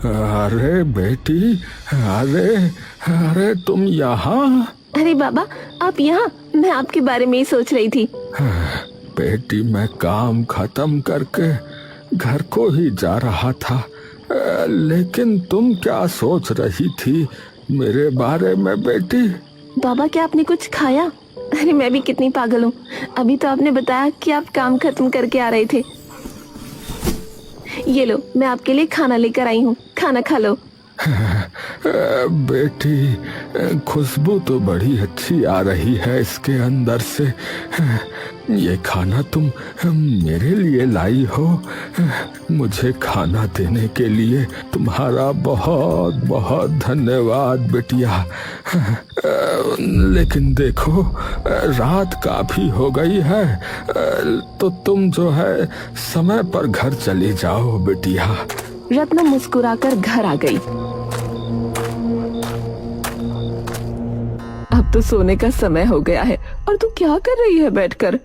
अरे बेटी, अरे अरे तुम यहाँ। अरे बाबा, आप यहाँ? मैं आपके बारे में ही सोच रही थी। बेटी, मैं काम खत्म करके घर को ही जा रहा था, लेकिन तुम क्या सोच रही थी मेरे बारे में बेटी? बाबा, क्या आपने कुछ खाया? अरे मैं भी कितनी पागल हूँ, अभी तो आपने बताया कि आप काम खत्म करके आ रहे थे। ये लो, मैं आपके लिए खाना लेकर आई हूँ, खाना खा लो। बेटी, खुशबू तो बड़ी अच्छी आ रही है इसके अंदर से। ये खाना तुम मेरे लिए लाई हो? मुझे खाना देने के लिए तुम्हारा बहुत बहुत धन्यवाद बेटिया। लेकिन देखो, रात काफी हो गई है, तो तुम जो है समय पर घर चली जाओ बेटिया। रत्ना मुस्कुराकर घर आ गई। अब तो सोने का समय हो गया है और तू क्या कर रही है बैठकर?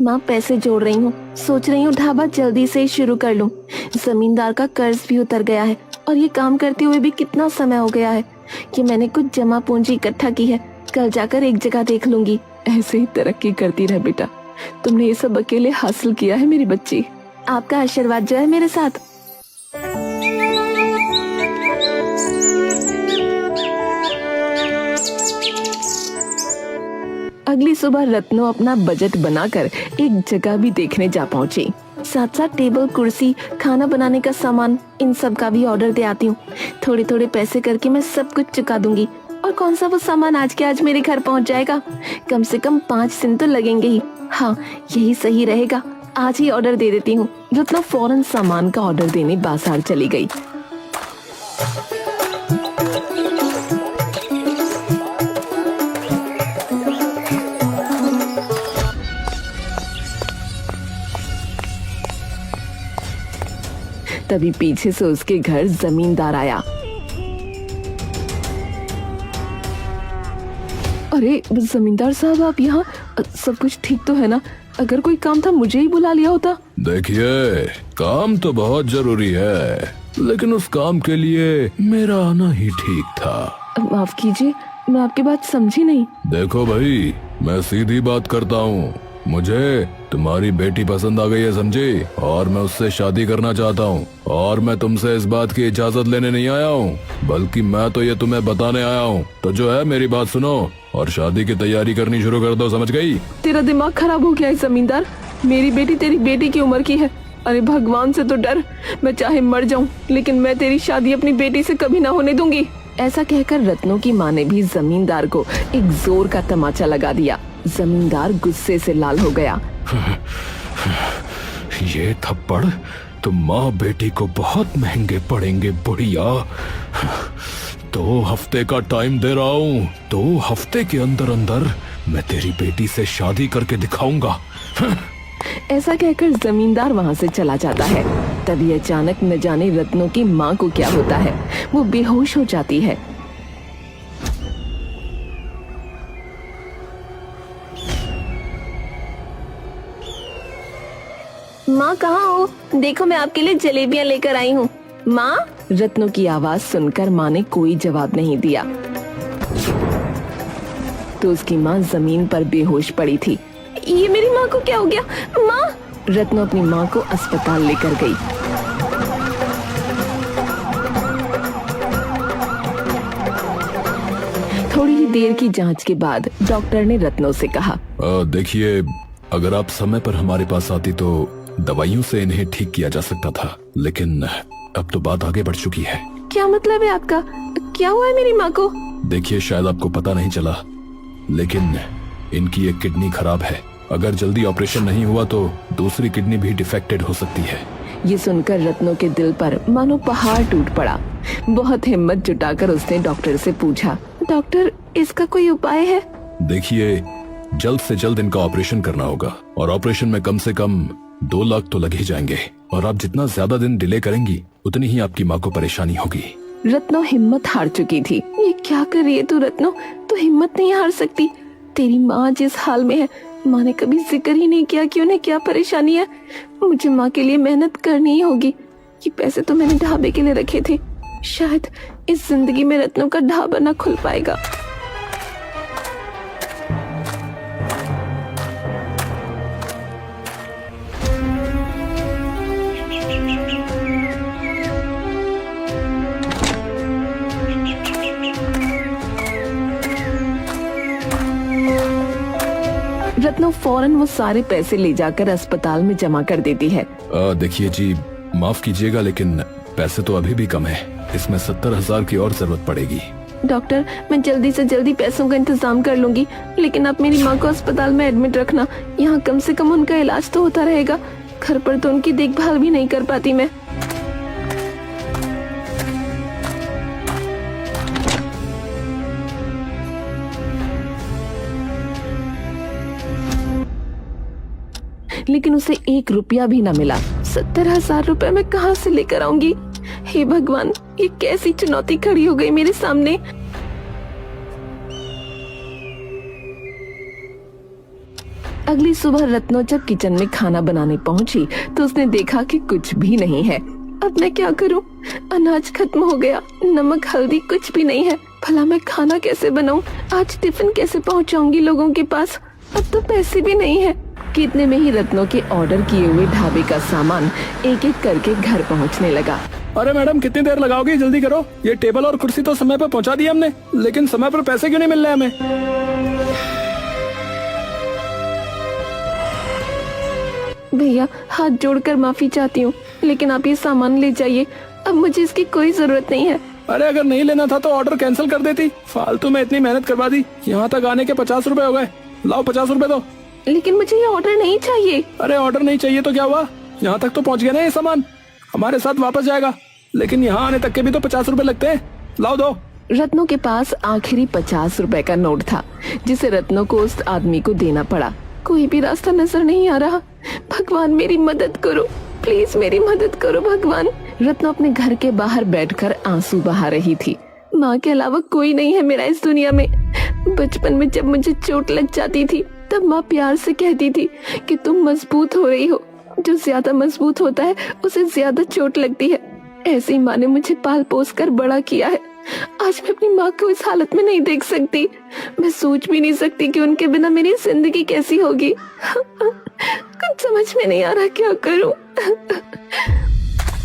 माँ, पैसे जोड़ रही हूँ, सोच रही हूँ ढाबा जल्दी से शुरू कर लूँ। जमींदार का कर्ज भी उतर गया है और ये काम करते हुए भी कितना समय हो गया है कि मैंने कुछ जमा पूंजी इकट्ठा की है। कल जाकर एक जगह देख लूंगी। ऐसे ही तरक्की करती रह बेटा, तुमने ये सब अकेले हासिल किया है मेरी बच्ची। आपका आशीर्वाद जो है मेरे साथ। अगली सुबह रत्नो अपना बजट बनाकर एक जगह भी देखने जा पहुंची। साथ साथ टेबल, कुर्सी, खाना बनाने का सामान, इन सब का भी ऑर्डर दे आती हूँ। थोड़े थोड़े पैसे करके मैं सब कुछ चुका दूंगी। और कौन सा वो सामान आज के आज मेरे घर पहुंच जाएगा। कम से कम 5 दिन तो लगेंगे ही। हाँ, यही सही रहेगा, आज ही ऑर्डर दे देती हूँ। रत्नो फौरन सामान का ऑर्डर देने बाजार चली गई। तभी पीछे से उसके घर जमींदार आया। अरे जमींदार साहब, आप यहाँ? सब कुछ ठीक तो है ना? अगर कोई काम था मुझे ही बुला लिया होता। देखिए, काम तो बहुत जरूरी है, लेकिन उस काम के लिए मेरा आना ही ठीक था। माफ कीजिए, मैं आपकी बात समझी नहीं। देखो भाई, मैं सीधी बात करता हूँ। मुझे तुम्हारी बेटी पसंद आ गई है, समझी? और मैं उससे शादी करना चाहता हूँ। और मैं तुमसे इस बात की इजाजत लेने नहीं आया हूँ, बल्कि मैं तो ये तुम्हें बताने आया हूँ। तो जो है, मेरी बात सुनो और शादी की तैयारी करनी शुरू कर दो, समझ गई? तेरा दिमाग खराब हो गया है जमींदार। मेरी बेटी तेरी बेटी की उम्र की है। अरे भगवान से तो डर, मैं चाहे मर जाऊं, लेकिन मैं तेरी शादी अपनी बेटी से कभी ना होने दूंगी। ऐसा कहकर रत्नों की माँ ने भी जमींदार को एक जोर का तमाचा लगा दिया। जमींदार गुस्से से लाल हो गया। ये थप्पड़ तो माँ बेटी को बहुत महंगे पड़ेंगे बुढ़िया। 2 हफ्ते का टाइम दे रहा हूँ। 2 हफ्ते के अंदर अंदर मैं तेरी बेटी से शादी करके दिखाऊंगा। ऐसा कहकर जमींदार वहाँ से चला जाता है। तभी अचानक न जाने रत्नों की माँ को क्या होता है, वो बेहोश हो जाती है। माँ कहाँ हो? देखो, मैं आपके लिए जलेबियाँ लेकर आई हूँ। माँ? रत्नों की आवाज सुनकर माँ ने कोई जवाब नहीं दिया, तो उसकी माँ जमीन पर बेहोश पड़ी थी। ये मेरी माँ को क्या हो गया? माँ! रत्नो अपनी माँ को अस्पताल लेकर गई। थोड़ी ही देर की जांच के बाद डॉक्टर ने रत्नो से कहा, देखिए, अगर आप समय पर हमारे पास आती तो दवाइयों से इन्हें ठीक किया जा सकता था, लेकिन अब तो बात आगे बढ़ चुकी है। क्या मतलब है आपका? क्या हुआ है मेरी माँ को? देखिए, शायद आपको पता नहीं चला, लेकिन इनकी एक किडनी खराब है। अगर जल्दी ऑपरेशन नहीं हुआ तो दूसरी किडनी भी डिफेक्टेड हो सकती है। ये सुनकर रत्नों के दिल पर मानो पहाड़ टूट पड़ा। बहुत हिम्मत जुटाकर उसने डॉक्टर से पूछा, डॉक्टर, इसका कोई उपाय है? देखिए, जल्द से जल्द इनका ऑपरेशन करना होगा, और ऑपरेशन में कम से कम 2 लाख तो लग ही जाएंगे। और आप जितना ज्यादा दिन डिले करेंगी, उतनी ही आपकी माँ को परेशानी होगी। रत्नो हिम्मत हार चुकी थी। ये क्या कर रही है तू रत्नो? तू हिम्मत नहीं हार सकती। तेरी माँ जिस हाल में है, माँ ने कभी जिक्र ही नहीं किया कि उन्हें क्या परेशानी है। मुझे माँ के लिए मेहनत करनी ही होगी। ये पैसे तो मैंने ढाबे के लिए रखे थे, शायद इस जिंदगी में रत्नों का ढाबा ना खुल पाएगा। रत्नो फौरन वो सारे पैसे ले जाकर अस्पताल में जमा कर देती है। देखिए जी, माफ कीजिएगा लेकिन पैसे तो अभी भी कम है। इसमें 70,000 की और जरूरत पड़ेगी। डॉक्टर, मैं जल्दी से जल्दी पैसों का इंतजाम कर लूंगी, लेकिन आप मेरी माँ को अस्पताल में एडमिट रखना। यहाँ कम से कम उनका इलाज तो होता रहेगा। घर पर तो उनकी देखभाल भी नहीं कर पाती मैं। लेकिन उसे 1 रुपया भी न मिला। 70,000 रुपए मैं कहाँ से लेकर आऊंगी? हे भगवान, ये कैसी चुनौती खड़ी हो गई मेरे सामने। अगली सुबह रत्नो जब किचन में खाना बनाने पहुंची तो उसने देखा कि कुछ भी नहीं है। अब मैं क्या करूं? अनाज खत्म हो गया, नमक हल्दी कुछ भी नहीं है। भला मैं खाना कैसे बनाऊं? आज टिफिन कैसे पहुंचाऊंगी लोगों के पास? अब तो पैसे भी नहीं है। कितने में ही रत्नों के ऑर्डर किए हुए ढाबे का सामान एक एक करके घर पहुंचने लगा। अरे मैडम, कितनी देर लगाओगी? जल्दी करो। ये टेबल और कुर्सी तो समय पर पहुंचा दी हमने, लेकिन समय पर पैसे क्यों नहीं मिल रहे हमें? भैया, हाथ जोड़कर माफी चाहती हूँ, लेकिन आप ये सामान ले जाइए। अब मुझे इसकी कोई जरूरत नहीं है। अरे अगर नहीं लेना था तो ऑर्डर कैंसिल कर देती। फालतू में इतनी मेहनत करवा दी। यहाँ तक आने के 50 रुपए हो गए। लाओ 50 रुपए दो। लेकिन मुझे ये ऑर्डर नहीं चाहिए। अरे ऑर्डर नहीं चाहिए तो क्या हुआ? यहाँ तक तो पहुँच गया ना ये सामान, हमारे साथ वापस जाएगा। लेकिन यहाँ आने तक के भी तो 50 रुपए लगते हैं। लाओ दो। रत्नों के पास आखिरी 50 रुपए का नोट था, जिसे रत्नों को उस आदमी को देना पड़ा। कोई भी रास्ता नजर नहीं आ रहा। भगवान मेरी मदद करो, प्लीज मेरी मदद करो भगवान। रत्नो अपने घर के बाहर बैठकर आंसू बहा रही थी। माँ के अलावा कोई नहीं है मेरा इस दुनिया में। बचपन में जब मुझे चोट लग जाती थी तब माँ प्यार से कहती थी कि तुम मजबूत हो रही हो। जो ज्यादा मजबूत होता है उसे ज्यादा चोट लगती है। ऐसी माँ ने मुझे पाल पोस कर बड़ा किया है। आज मैं अपनी माँ को इस हालत में नहीं देख सकती। मैं सोच भी नहीं सकती कि उनके बिना मेरी जिंदगी कैसी होगी। कुछ समझ में नहीं आ रहा क्या करूं।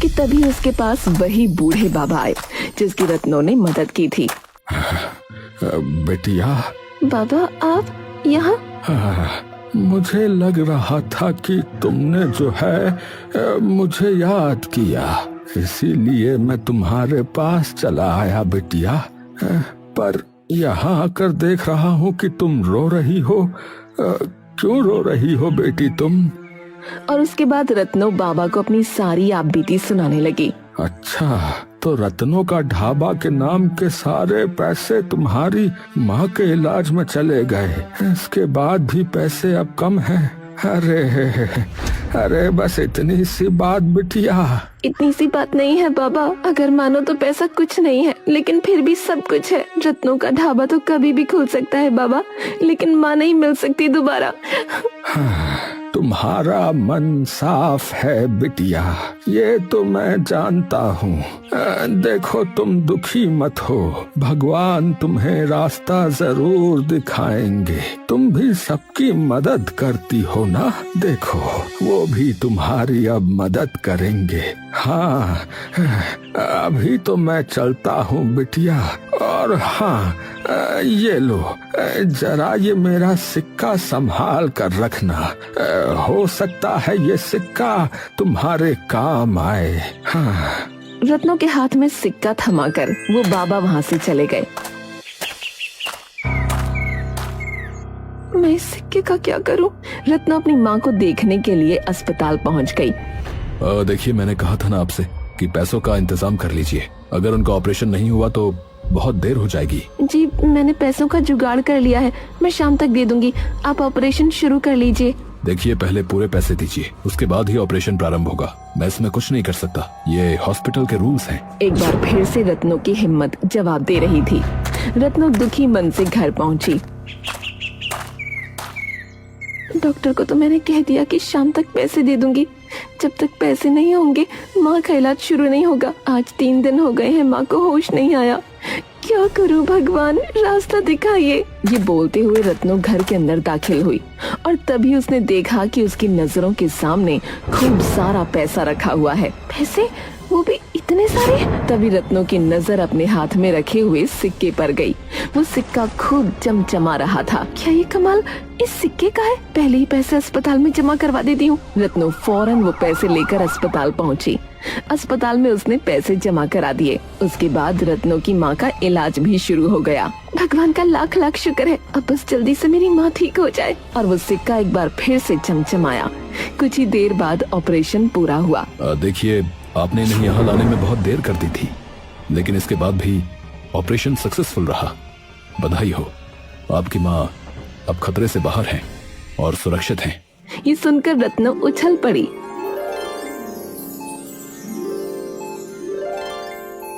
कि तभी उसके पास वही बूढ़े बाबा आए जिसकी रत्नों ने मदद की थी। बेटिया। बाबा, आप यहाँ? मुझे लग रहा था कि तुमने जो है मुझे याद किया, इसीलिए मैं तुम्हारे पास चला आया बेटिया। पर यहाँ आकर देख रहा हूँ कि तुम रो रही हो। क्यों रो रही हो बेटी तुम? और उसके बाद रत्नो बाबा को अपनी सारी आप बीती सुनाने लगी। अच्छा, तो रत्नों का ढाबा के नाम के सारे पैसे तुम्हारी माँ के इलाज में चले गए। इसके बाद भी पैसे अब कम हैं। अरे बस इतनी सी बात बिटिया। इतनी सी बात नहीं है बाबा। अगर मानो तो पैसा कुछ नहीं है, लेकिन फिर भी सब कुछ है। रत्नों का ढाबा तो कभी भी खुल सकता है बाबा, लेकिन माँ नहीं मिल सकती दोबारा। तुम्हारा मन साफ है बिटिया, ये तो मैं जानता हूँ। देखो तुम दुखी मत हो, भगवान तुम्हें रास्ता जरूर दिखाएंगे। तुम भी सबकी मदद करती हो ना, देखो वो भी तुम्हारी अब मदद करेंगे। हाँ, अभी तो मैं चलता हूँ बिटिया। और हाँ, ये लो, जरा ये मेरा सिक्का संभाल कर रखना। हो सकता है ये सिक्का तुम्हारे काम आए। हाँ। रत्नों के हाथ में सिक्का थमाकर वो बाबा वहाँ से चले गए। मैं इस सिक्के का क्या करूं? रत्ना अपनी माँ को देखने के लिए अस्पताल पहुँच गई। देखिए, मैंने कहा था ना आपसे कि पैसों का इंतजाम कर लीजिए। अगर उनका ऑपरेशन नहीं हुआ तो बहुत देर हो जाएगी। जी, मैंने पैसों का जुगाड़ कर लिया है, मैं शाम तक दे दूंगी। आप ऑपरेशन शुरू कर लीजिए। देखिए, पहले पूरे पैसे दीजिए, उसके बाद ही ऑपरेशन प्रारंभ होगा। मैं इसमें कुछ नहीं कर सकता, ये हॉस्पिटल के रूल्स हैं। एक बार फिर से रत्नों की हिम्मत जवाब दे रही थी। रत्नों दुखी मन से घर पहुंची। डॉक्टर को तो मैंने कह दिया कि शाम तक पैसे दे दूंगी, जब तक पैसे नहीं होंगे माँ का इलाज शुरू नहीं होगा। आज 3 दिन हो गए हैं, माँ को होश नहीं आया। क्या करूं भगवान, रास्ता दिखाइए। ये बोलते हुए रत्नो घर के अंदर दाखिल हुई और तभी उसने देखा कि उसकी नजरों के सामने खूब सारा पैसा रखा हुआ है। पैसे, वो भी इतने सारे। तभी रत्नो की नजर अपने हाथ में रखे हुए सिक्के पर गई। वो सिक्का खूब चमचमा रहा था। क्या ये कमाल इस सिक्के का है? पहले ही पैसे अस्पताल में जमा करवा देती हूँ। रत्नो फौरन वो पैसे लेकर अस्पताल पहुँची। अस्पताल में उसने पैसे जमा करा दिए। उसके बाद रत्नो की माँ का इलाज भी शुरू हो गया। भगवान का लाख लाख शुक्र है, अब बस जल्दी से मेरी माँ ठीक हो जाए। और वो सिक्का एक बार फिर से चमचमाया। कुछ ही देर बाद ऑपरेशन पूरा हुआ। देखिए, आपने इन्हें यहाँ लाने में बहुत देर कर दी थी, लेकिन इसके बाद भी ऑपरेशन सक्सेसफुल रहा। बधाई हो, आपकी माँ अब खतरे से बाहर हैं और सुरक्षित हैं। ये सुनकर रत्नो उछल पड़ी।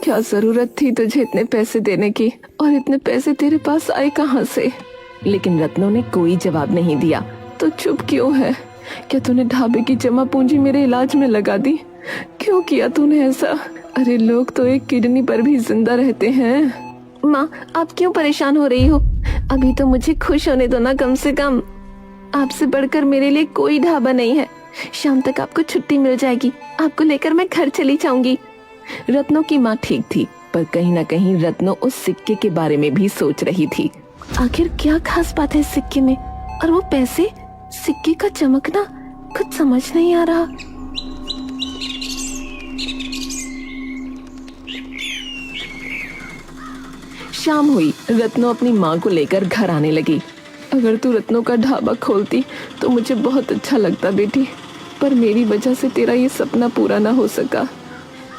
क्या जरूरत थी तुझे इतने पैसे देने की, और इतने पैसे तेरे पास आए कहाँ से? लेकिन रत्नो ने कोई जवाब नहीं दिया। तो चुप क्यों है? क्या तूने ढाबे की जमा पूंजी मेरे इलाज में लगा दी? क्यों किया तूने ऐसा? अरे लोग तो एक किडनी पर भी जिंदा रहते हैं। माँ, आप क्यों परेशान हो रही हो? अभी तो मुझे खुश होने दो ना कम से कम। आपसे बढ़कर मेरे लिए कोई ढाबा नहीं है। शाम तक आपको छुट्टी मिल जाएगी, आपको लेकर मैं घर चली जाऊंगी। रत्नो की माँ ठीक थी, पर कहीं न कहीं रत्नो उस सिक्के के बारे में भी सोच रही थी। आखिर क्या खास बात है इस सिक्के में? और वो पैसे, सिक्के का चमकना, कुछ समझ नहीं आ रहा। शाम हुई। रत्नो अपनी माँ को लेकर घर आने लगी। अगर तू रत्नो का ढाबा खोलती तो मुझे बहुत अच्छा लगता बेटी, पर मेरी वजह से तेरा ये सपना पूरा ना हो सका।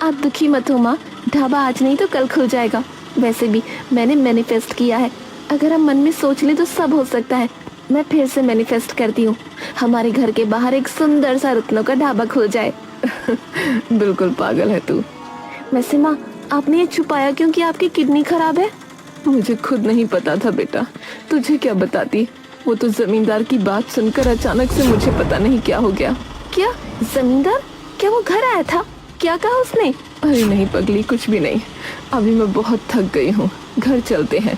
आप दुखी मत हो माँ, ढाबा आज नहीं तो कल खुल जाएगा। वैसे भी मैंने मैनिफेस्ट किया है, अगर हम मन में सोच लें तो सब हो सकता है। मैं फिर से मैनिफेस्ट करती हूँ, हमारे घर के बाहर एक सुंदर सा रत्नो का ढाबा खुल जाए। बिल्कुल पागल है तू। वैसे माँ, आपने ये छुपाया क्यों कि आपकी किडनी खराब है? मुझे खुद नहीं पता था बेटा, तुझे क्या बताती। वो तो जमींदार की बात सुनकर अचानक से मुझे पता नहीं क्या हो गया। क्या जमींदार? क्या वो घर आया था? क्या कहा उसने? अरे नहीं पगली, कुछ भी नहीं। अभी मैं बहुत थक गई हूँ, घर चलते हैं।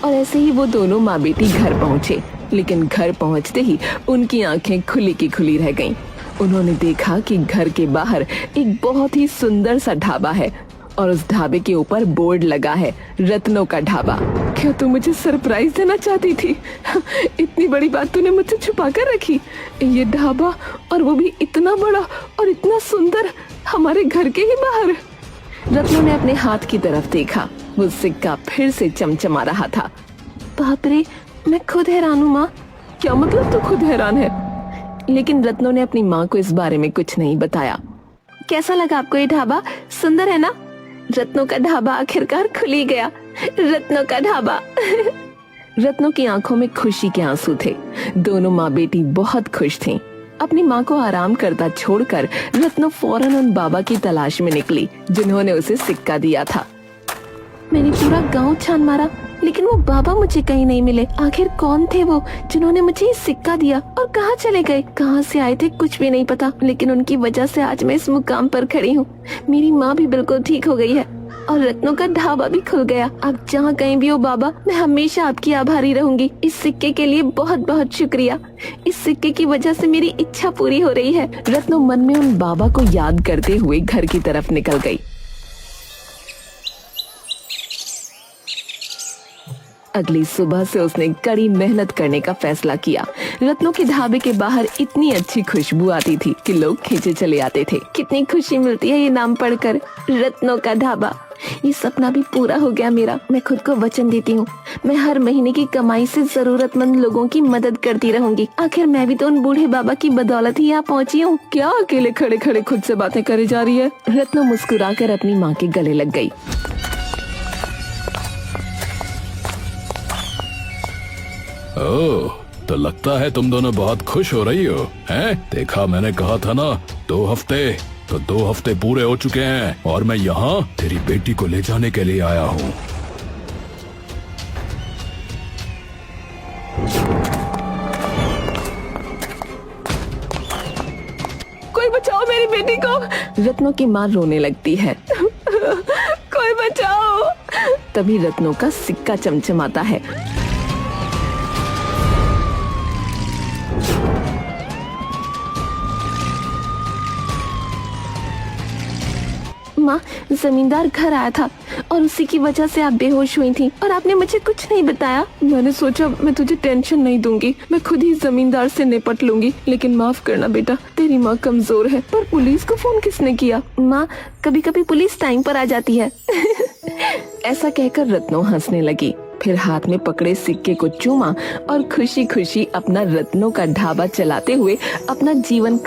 और ऐसे ही वो दोनों माँ बेटी घर पहुँचे। लेकिन घर पहुँचते ही उनकी आंखें खुली की खुली रह गईं। उन्होंने देखा कि घर के बाहर एक बहुत ही सुंदर सा ढाबा है और उस ढाबे के ऊपर बोर्ड लगा है, रत्नो का ढाबा। क्या तू मुझे सरप्राइज देना चाहती थी? इतनी बड़ी बात तूने मुझसे छुपा कर रखी। ये ढाबा, और वो भी इतना बड़ा और इतना सुंदर, हमारे घर के ही बाहर। रत्नो ने अपने हाथ की तरफ देखा। वो सिक्का फिर से चमचमा रहा था। बाप रे, मैं खुद हैरान हूँ माँ। क्या मतलब तू खुद हैरान है? लेकिन रत्नो ने अपनी माँ को इस बारे में कुछ नहीं बताया। कैसा लगा आपको ये ढाबा? सुंदर है ना? रत्नो का ढाबा आखिरकार खुल ही गया। रत्नो का ढाबा। रत्नो की आंखों में खुशी के आंसू थे। दोनों माँ बेटी बहुत खुश थीं। अपनी माँ को आराम करता छोड़कर रत्नो फौरन उन बाबा की तलाश में निकली जिन्होंने उसे सिक्का दिया था। मैंने पूरा गांव छान मारा, लेकिन वो बाबा मुझे कहीं नहीं मिले। आखिर कौन थे वो जिन्होंने मुझे ये सिक्का दिया, और कहाँ चले गए? कहाँ से आए थे कुछ भी नहीं पता, लेकिन उनकी वजह से आज मैं इस मुकाम पर खड़ी हूँ। मेरी माँ भी बिल्कुल ठीक हो गई है और रत्नो का ढाबा भी खुल गया। आप जहाँ कहीं भी हो बाबा, मैं हमेशा आपकी आभारी रहूंगी। इस सिक्के के लिए बहुत बहुत शुक्रिया। इस सिक्के की वजह से मेरी इच्छा पूरी हो रही है। रत्नो मन में उन बाबा को याद करते हुए घर की तरफ निकल गई। अगली सुबह से उसने कड़ी मेहनत करने का फैसला किया। रत्नो के ढाबे के बाहर इतनी अच्छी खुशबू आती थी कि लोग खींचे चले आते थे। कितनी खुशी मिलती है ये नाम पढ़कर, रत्नो का ढाबा। ये सपना भी पूरा हो गया मेरा। मैं खुद को वचन देती हूँ, मैं हर महीने की कमाई से जरूरतमंद लोगों की मदद करती रहूंगी। आखिर मैं भी तो उन बूढ़े बाबा की बदौलत ही यहाँ पहुँची हूँ। क्या अकेले खड़े खड़े खुद से बातें करे जा रही है? रत्नो मुस्कुराकर अपनी माँ के गले लग गई। ओह, तो लगता है तुम दोनों बहुत खुश हो रही हो, हैं? देखा, मैंने कहा था ना, 2 हफ्ते पूरे हो चुके हैं और मैं यहाँ तेरी बेटी को ले जाने के लिए आया हूँ। कोई बचाओ रत्नो की माँ रोने लगती है। कोई बचाओ। तभी रत्नो का सिक्का चमचमाता है। माँ, जमींदार घर आया था और उसी की वजह से आप बेहोश हुई थी और आपने मुझे कुछ नहीं बताया। मैंने सोचा मैं तुझे टेंशन नहीं दूंगी, मैं खुद ही जमींदार से निपट लूंगी, लेकिन माफ करना बेटा, तेरी माँ कमजोर है। पर पुलिस को फोन किसने किया? माँ, कभी कभी पुलिस टाइम पर आ जाती है। ऐसा कहकर रत्नो हंसने लगी, फिर हाथ में पकड़े सिक्के को चूमा और खुशी खुशी अपना रत्नो का ढाबा चलाते हुए अपना जीवन